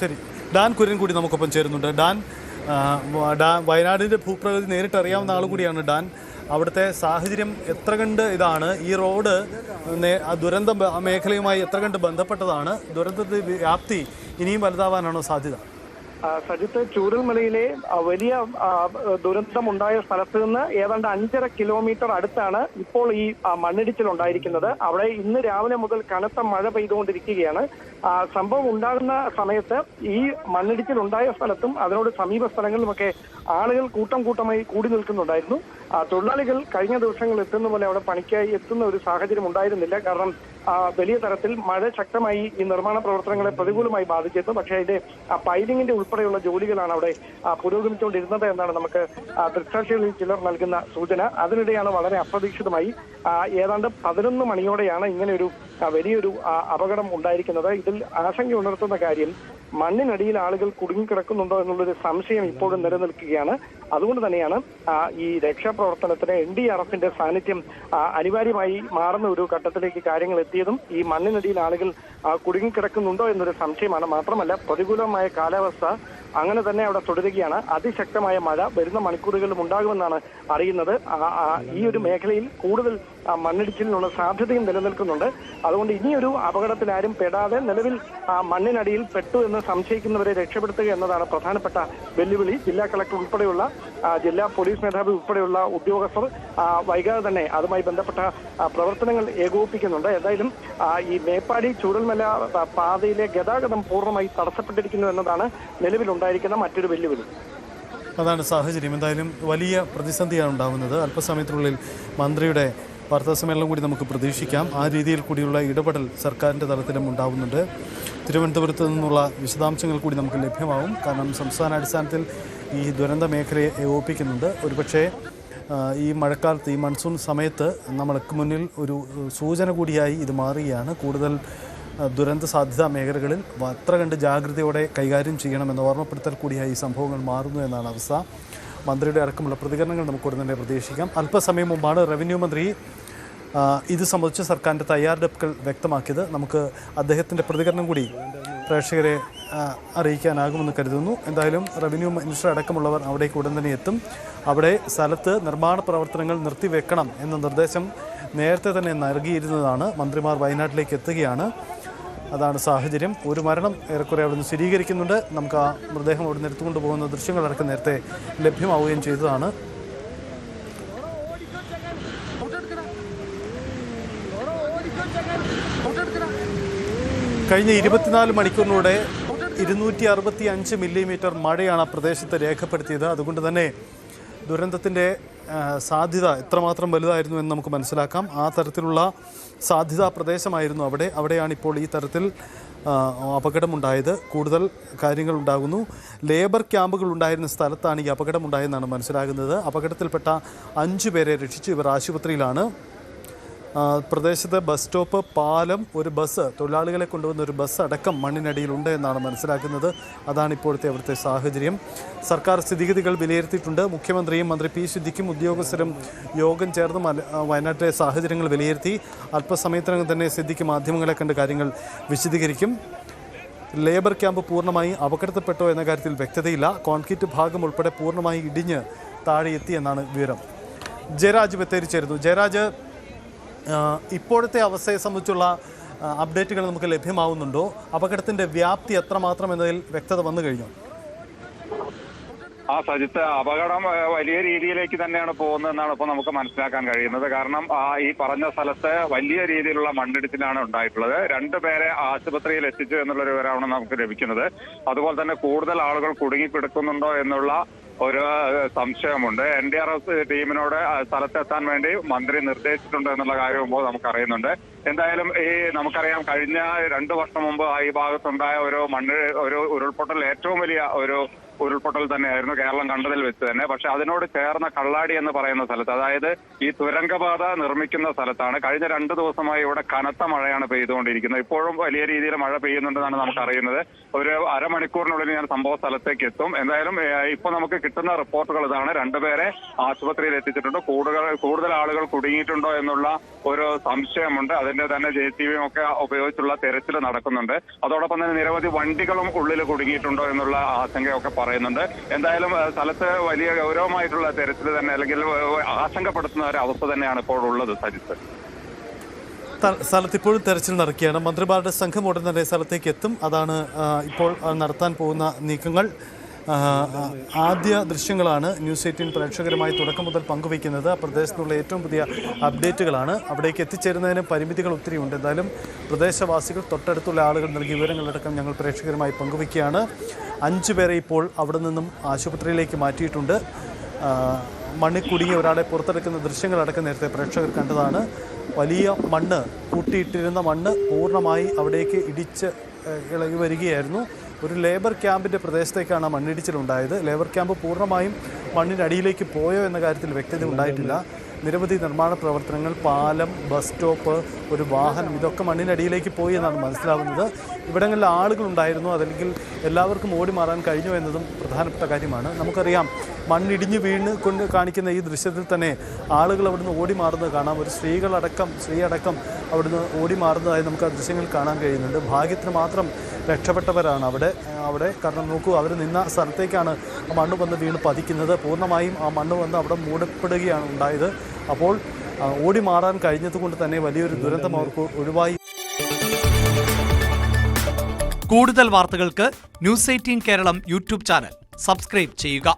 ശരി, ഡാൻ കുര്യൻ കൂടി നമുക്കൊപ്പം ചേരുന്നുണ്ട്. ഡാൻ, വയനാടിൻ്റെ ഭൂപ്രകൃതി നേരിട്ട് അറിയാവുന്ന ആൾ കൂടിയാണ് ഡാൻ. അവിടുത്തെ സാഹചര്യം എത്ര കണ്ട് ഇതാണ്? ഈ റോഡ് ദുരന്ത മേഖലയുമായി എത്ര കണ്ട് ബന്ധപ്പെട്ടതാണ്? ദുരന്തത്തിന്റെ വ്യാപ്തി ഇനിയും വലുതാവാനാണോ സാധ്യത? സജിത്ത്, ചൂരൽമലയിലെ വലിയ ദുരന്തമുണ്ടായ സ്ഥലത്ത് നിന്ന് ഏതാണ്ട് 5.5 കിലോമീറ്റർ അടുത്താണ് ഇപ്പോൾ ഈ മണ്ണിടിച്ചിൽ ഉണ്ടായിരിക്കുന്നത്. അവിടെ ഇന്ന് രാവിലെ മുതൽ കനത്ത മഴ പെയ്തുകൊണ്ടിരിക്കുകയാണ്. സംഭവം ഉണ്ടാകുന്ന സമയത്ത് ഈ മണ്ണിടിച്ചിൽ ഉണ്ടായ സ്ഥലത്തും അതിനോട് സമീപ സ്ഥലങ്ങളിലുമൊക്കെ ആളുകൾ കൂട്ടമായി കൂടി നിൽക്കുന്നുണ്ടായിരുന്നു. തൊഴിലാളികൾ കഴിഞ്ഞ ദിവസങ്ങളിൽ എത്തുന്ന പോലെ അവിടെ പണിക്കായി എത്തുന്ന ഒരു സാഹചര്യം ഉണ്ടായിരുന്നില്ല. കാരണം വലിയ തരത്തിൽ മഴ ശക്തമായി ഈ നിർമ്മാണ പ്രവർത്തനങ്ങളെ പ്രതികൂലമായി ബാധിച്ചിരുന്നു. പക്ഷേ അതിന്റെ പൈലിങ്ങിന്റെ ഉൾപ്പെടെയുള്ള ജോലികളാണ് അവിടെ പുരോഗമിച്ചുകൊണ്ടിരുന്നത് എന്നാണ് നമുക്ക് ദൃക്സാക്ഷികളിൽ ചിലർ നൽകുന്ന സൂചന. അതിനിടെയാണ് വളരെ അപ്രതീക്ഷിതമായി ഏതാണ്ട് 11 മണിയോടെയാണ് ഇങ്ങനെ ഒരു വലിയൊരു അപകടം ഉണ്ടായിരിക്കുന്നത്. ഇതിൽ ആശങ്കയുണർത്തുന്ന കാര്യം മണ്ണിനടിയിൽ ആളുകൾ കുടുങ്ങിക്കിടക്കുന്നുണ്ടോ എന്നുള്ളൊരു സംശയം ഇപ്പോഴും നിലനിൽക്കുകയാണ്. അതുകൊണ്ട് തന്നെയാണ് ഈ രക്ഷാപ്രവർത്തനത്തിന് NDRFന്റെ സാന്നിധ്യം അനിവാര്യമായി മാറുന്ന ഒരു ഘട്ടത്തിലേക്ക് കാര്യങ്ങൾ എത്തിയതും ഈ മണ്ണിനടിയിൽ ആളുകൾ കുടുങ്ങിക്കിടക്കുന്നുണ്ടോ എന്നൊരു സംശയമാണ്. മാത്രമല്ല, പ്രതികൂലമായ കാലാവസ്ഥ അങ്ങനെ തന്നെ അവിടെ തുടരുകയാണ്. അതിശക്തമായ മഴ വരുന്ന മണിക്കൂറുകളിലും ഉണ്ടാകുമെന്നാണ് അറിയുന്നത്. ഈ ഒരു മേഖലയിൽ കൂടുതൽ മണ്ണിടിച്ചിലിനുള്ള സാധ്യതയും നിലനിൽക്കുന്നുണ്ട്. അതുകൊണ്ട് ഇനിയൊരു അപകടത്തിൽ ആരും പെടാതെ നിലവിൽ മണ്ണിനടിയിൽ പെട്ടു എന്ന് സംശയിക്കുന്നവരെ രക്ഷപ്പെടുത്തുക എന്നതാണ് പ്രധാനപ്പെട്ട വെല്ലുവിളി. ജില്ലാ കളക്ടർ ഉൾപ്പെടെയുള്ള ജില്ലാ പോലീസ് മേധാവി ഉൾപ്പെടെയുള്ള ഉദ്യോഗസ്ഥർ വൈകാതെ തന്നെ അതുമായി ബന്ധപ്പെട്ട പ്രവർത്തനങ്ങൾ ഏകോപിപ്പിക്കുന്നുണ്ട്. എന്തായാലും ഈ മേപ്പാടി ചൂരൽമല പാതയിലെ ഗതാഗതം പൂർണ്ണമായി തടസ്സപ്പെട്ടിരിക്കുന്നു എന്നതാണ് നിലവിലുണ്ടായിരിക്കുന്ന മറ്റൊരു വെല്ലുവിളി. അതാണ് സാഹചര്യം. എന്തായാലും വലിയ പ്രതിസന്ധിയാണ് ഉണ്ടാകുന്നത്. അല്പസമയത്തിനുള്ളിൽ മന്ത്രിയുടെ വാർത്താസമ്മേളനം കൂടി നമുക്ക് പ്രതീക്ഷിക്കാം. ആ രീതിയിൽ കൂടിയുള്ള ഇടപെടൽ സർക്കാരിൻ്റെ തലത്തിലും ഉണ്ടാകുന്നുണ്ട്. തിരുവനന്തപുരത്ത് നിന്നുള്ള വിശദാംശങ്ങൾ കൂടി നമുക്ക് ലഭ്യമാവും. കാരണം സംസ്ഥാനാടിസ്ഥാനത്തിൽ ഈ ദുരന്ത മേഖലയെ ഏകോപിപ്പിക്കുന്നുണ്ട്. ഒരുപക്ഷേ ഈ മഴക്കാലത്ത്, ഈ മൺസൂൺ സമയത്ത് നമ്മൾക്ക് മുന്നിൽ ഒരു സൂചന കൂടിയായി ഇത് മാറുകയാണ്. കൂടുതൽ ദുരന്ത സാധ്യതാ മേഖലകളിൽ അത്ര കണ്ട് ജാഗ്രതയോടെ കൈകാര്യം ചെയ്യണമെന്ന് ഓർമ്മപ്പെടുത്തൽ കൂടിയായി ഈ സംഭവങ്ങൾ മാറുന്നു എന്നാണ് അവസ്ഥ. മന്ത്രിയുടെ അടക്കമുള്ള പ്രതികരണങ്ങൾ നമുക്ക് ഉടൻ തന്നെ പ്രതീക്ഷിക്കാം. അല്പസമയം മുമ്പാണ് റവന്യൂ മന്ത്രി ഇത് സംബന്ധിച്ച് സർക്കാരിൻ്റെ തയ്യാറെടുപ്പുകൾ വ്യക്തമാക്കിയത്. നമുക്ക് അദ്ദേഹത്തിൻ്റെ പ്രതികരണം കൂടി പ്രേക്ഷകരെ അറിയിക്കാനാകുമെന്ന് കരുതുന്നു. എന്തായാലും റവന്യൂ മിനിസ്റ്റർ അടക്കമുള്ളവർ അവിടേക്ക് ഉടൻ തന്നെ എത്തും. അവിടെ സ്ഥലത്ത് നിർമ്മാണ പ്രവർത്തനങ്ങൾ നിർത്തിവെക്കണം എന്ന നിർദ്ദേശം നേരത്തെ തന്നെ നൽകിയിരുന്നതാണ്. മന്ത്രിമാർ വയനാട്ടിലേക്ക് എത്തുകയാണ്. അതാണ് സാഹചര്യം. ഒരു മരണം ഏറെക്കുറെ അവിടെ നിന്ന് സ്ഥിരീകരിക്കുന്നുണ്ട്. നമുക്ക് ആ മൃതദേഹം അവിടെ നിന്ന് എടുത്തുകൊണ്ട് പോകുന്ന ദൃശ്യങ്ങളടക്കം നേരത്തെ ലഭ്യമാവുകയും ചെയ്തതാണ്. കഴിഞ്ഞ 24 മണിക്കൂറിലൂടെ 265 മില്ലിമീറ്റർ മഴയാണ് ആ പ്രദേശത്ത് രേഖപ്പെടുത്തിയത്. അതുകൊണ്ട് തന്നെ ദുരന്തത്തിൻ്റെ സാധ്യത എത്രമാത്രം വലുതായിരുന്നു എന്ന് നമുക്ക് മനസ്സിലാക്കാം. ആ തരത്തിലുള്ള സാധ്യതാ പ്രദേശമായിരുന്നു അവിടെയാണ് ഇപ്പോൾ ഈ തരത്തിൽ അപകടമുണ്ടായത്. കൂടുതൽ കാര്യങ്ങൾ ഉണ്ടാകുന്നു. ലേബർ ക്യാമ്പുകൾ ഉണ്ടായിരുന്ന സ്ഥലത്താണ് ഈ അപകടമുണ്ടായെന്നാണ് മനസ്സിലാകുന്നത്. അപകടത്തിൽപ്പെട്ട 5 പേരെ രക്ഷിച്ചു. ഇവർ ആശുപത്രിയിലാണ്. പ്രദേശത്ത് ബസ് സ്റ്റോപ്പ്, പാലം, ഒരു ബസ്, തൊഴിലാളികളെ കൊണ്ടുവന്ന ഒരു ബസ് അടക്കം മണ്ണിനടിയിലുണ്ട് എന്നാണ് മനസ്സിലാക്കുന്നത്. അതാണ് ഇപ്പോഴത്തെ അവിടുത്തെ സാഹചര്യം. സർക്കാർ സ്ഥിതിഗതികൾ വിലയിരുത്തിയിട്ടുണ്ട്. മുഖ്യമന്ത്രിയും മന്ത്രി പി സിദ്ദിഖും ഉദ്യോഗസ്ഥരും യോഗം ചേർന്ന് വയനാട്ടിലെ സാഹചര്യങ്ങൾ വിലയിരുത്തി. അല്പസമയത്തിനകം തന്നെ സിദ്ദിഖ് മാധ്യമങ്ങളെ കണ്ട് കാര്യങ്ങൾ വിശദീകരിക്കും. ലേബർ ക്യാമ്പ് പൂർണ്ണമായി അപകടത്തിൽപ്പെട്ടോ എന്ന കാര്യത്തിൽ വ്യക്തതയില്ല. കോൺക്രീറ്റ് ഭാഗം ഉൾപ്പെടെ പൂർണ്ണമായി ഇടിഞ്ഞ് താഴെ എത്തിയെന്നാണ് വിവരം. ജയരാജ് ബത്തേരി ചേരുന്നു. ജയരാജ്, ഇപ്പോഴത്തെ അവസ്ഥയെ സംബന്ധിച്ചുള്ള അപ്ഡേറ്റുകൾ നമുക്ക് ലഭ്യമാവുന്നുണ്ടോ? അപകടത്തിന്റെ വ്യാപ്തി എത്രമാത്രം എന്നതിൽ വ്യക്തത വന്നു കഴിഞ്ഞോ? സജിത്ത്, അപകടം വലിയ രീതിയിലേക്ക് തന്നെയാണ് പോകുന്നതെന്നാണ് ഇപ്പോൾ നമുക്ക് മനസ്സിലാക്കാൻ കഴിയുന്നത്. കാരണം ഈ പറഞ്ഞ സ്ഥലത്ത് വലിയ രീതിയിലുള്ള മണ്ണിടിച്ചിലാണ് ഉണ്ടായിട്ടുള്ളത്. 2 പേരെ ആശുപത്രിയിൽ എത്തിച്ചു എന്നുള്ളൊരു വിവരമാണ് നമുക്ക് ലഭിക്കുന്നത്. അതുപോലെ തന്നെ കൂടുതൽ ആളുകൾ കുടുങ്ങിക്കിടക്കുന്നുണ്ടോ എന്നുള്ള ഒരു സംശയമുണ്ട്. NDRF ടീമിനോട് സ്ഥലത്തെത്താൻ വേണ്ടി മന്ത്രി നിർദ്ദേശിച്ചിട്ടുണ്ട് എന്നുള്ള കാര്യം ഇപ്പോൾ നമുക്കറിയുന്നുണ്ട്. എന്തായാലും നമുക്കറിയാം, കഴിഞ്ഞ 2 വർഷം മുമ്പ് ഈ ഭാഗത്തുണ്ടായ ഒരു ഉരുൾപൊട്ടൽ ഏറ്റവും വലിയ ഒരു ഉരുൾപൊട്ടൽ തന്നെയായിരുന്നു കേരളം കണ്ടതിൽ വെച്ച് തന്നെ. പക്ഷെ അതിനോട് ചേർന്ന കള്ളാടി എന്ന് പറയുന്ന സ്ഥലത്ത്, അതായത് ഈ തുരങ്കപാത നിർമ്മിക്കുന്ന സ്ഥലത്താണ് കഴിഞ്ഞ 2 ദിവസമായി ഇവിടെ കനത്ത മഴയാണ് പെയ്തുകൊണ്ടിരിക്കുന്നത്. ഇപ്പോഴും വലിയ രീതിയിൽ മഴ പെയ്യുന്നുണ്ടെന്നാണ് നമുക്ക് അറിയുന്നത്. ഒരു അരമണിക്കൂറിനുള്ളിൽ ഞാൻ സംഭവ സ്ഥലത്തേക്ക് എത്തും. എന്തായാലും ഇപ്പൊ നമുക്ക് കിട്ടുന്ന റിപ്പോർട്ടുകൾ ഇതാണ്. 2 പേരെ ആശുപത്രിയിൽ എത്തിച്ചിട്ടുണ്ട്. കൂടുതൽ ആളുകൾ കുടുങ്ങിയിട്ടുണ്ടോ എന്നുള്ള ഒരു സംശയമുണ്ട്. അതിന്റെ തന്നെ JCB ഒക്കെ ഉപയോഗിച്ചുള്ള തെരച്ചിൽ നടക്കുന്നുണ്ട്. അതോടൊപ്പം തന്നെ നിരവധി വണ്ടികളും ഉള്ളിൽ കുടുങ്ങിയിട്ടുണ്ടോ എന്നുള്ള ആശങ്കയൊക്കെ പറയുന്നുണ്ട്. എന്തായാലും സ്ഥലത്ത് വലിയ ഗൗരവമായിട്ടുള്ള തെരച്ചിൽ തന്നെ, അല്ലെങ്കിൽ ആശങ്കപ്പെടുത്തുന്ന ഒരു അവസ്ഥ തന്നെയാണ് ഇപ്പോൾ ഉള്ളത്. സജിത്ത്, സ്ഥലത്ത് ഇപ്പോഴും തെരച്ചിൽ നടക്കുകയാണ്. മന്ത്രിമാരുടെ സംഘം ഉടൻ തന്നെ സ്ഥലത്തേക്ക് എത്തും. അതാണ് ഇപ്പോൾ നടത്താൻ പോകുന്ന നീക്കങ്ങൾ. ആദ്യ ദൃശ്യങ്ങളാണ് ന്യൂസ് 18 പ്രേക്ഷകരുമായി തുടക്കം മുതൽ പങ്കുവയ്ക്കുന്നത്. ആ പ്രദേശത്തുള്ള ഏറ്റവും പുതിയ അപ്ഡേറ്റുകളാണ്. അവിടേക്ക് എത്തിച്ചേരുന്നതിന് പരിമിതികൾ ഒത്തിരിയുണ്ട്. എന്തായാലും പ്രദേശവാസികൾ, തൊട്ടടുത്തുള്ള ആളുകൾ നൽകിയ വിവരങ്ങളടക്കം ഞങ്ങൾ പ്രേക്ഷകരുമായി പങ്കുവയ്ക്കുകയാണ്. 5 പേരെ ഇപ്പോൾ അവിടെ നിന്നും ആശുപത്രിയിലേക്ക് മാറ്റിയിട്ടുണ്ട്. മണ്ണിൽ കുടുങ്ങിയ ഒരാളെ പുറത്തെടുക്കുന്ന ദൃശ്യങ്ങളടക്കം നേരത്തെ പ്രേക്ഷകർ കണ്ടതാണ്. വലിയ മണ്ണ്, കൂട്ടിയിട്ടിരുന്ന മണ്ണ് പൂർണ്ണമായി അവിടേക്ക് ഇടിച്ച് ഇളകി വരികയായിരുന്നു. ഒരു ലേബർ ക്യാമ്പിൻ്റെ പ്രദേശത്തേക്കാണ് മണ്ണിടിച്ചിലുണ്ടായത്. ലേബർ ക്യാമ്പ് പൂർണ്ണമായും മണ്ണിനടിയിലേക്ക് പോയോ എന്ന കാര്യത്തിൽ വ്യക്തത ഉണ്ടായിട്ടില്ല. നിരവധി നിർമ്മാണ പ്രവർത്തനങ്ങൾ, പാലം, ബസ് സ്റ്റോപ്പ്, ഒരു വാഹനം, ഇതൊക്കെ മണ്ണിനടിയിലേക്ക് പോയി എന്നാണ് മനസ്സിലാവുന്നത്. ഇവിടങ്ങളിൽ ആളുകളുണ്ടായിരുന്നു, അതല്ലെങ്കിൽ എല്ലാവർക്കും ഓടി മാറാൻ കഴിഞ്ഞു എന്നതും പ്രധാനപ്പെട്ട കാര്യമാണ്. നമുക്കറിയാം, മണ്ണിടിഞ്ഞ് വീണ് കൊണ്ട് കാണിക്കുന്ന ഈ ദൃശ്യത്തിൽ തന്നെ ആളുകൾ അവിടുന്ന് ഓടി മാറുന്നത് കാണാം. ഒരു സ്ത്രീ അടക്കം അവിടുന്ന് ഓടി മാറുന്നതായി നമുക്ക് ആ ദൃശ്യങ്ങൾ കാണാൻ കഴിയുന്നുണ്ട്. ഭാഗ്യത്തിന് മാത്രം രക്ഷപ്പെട്ടവരാണ് അവിടെ കാരണം നോക്കൂ, അവർ നിന്ന സ്ഥലത്തേക്കാണ് ആ മണ്ണ് വന്ന് വീണ് പതിക്കുന്നത്. പൂർണ്ണമായും ആ മണ്ണ് വന്ന് അവിടെ മൂടപ്പെടുകയാണ് ഉണ്ടായത്. അപ്പോൾ ഓടി മാറാൻ കഴിഞ്ഞതുകൊണ്ട് തന്നെ വലിയൊരു ദുരന്തം അവർക്ക് ഒഴിവായി. കൂടുതൽ വാർത്തകൾക്ക് news 18 Keralam YouTube channel subscribe ചെയ്യുക.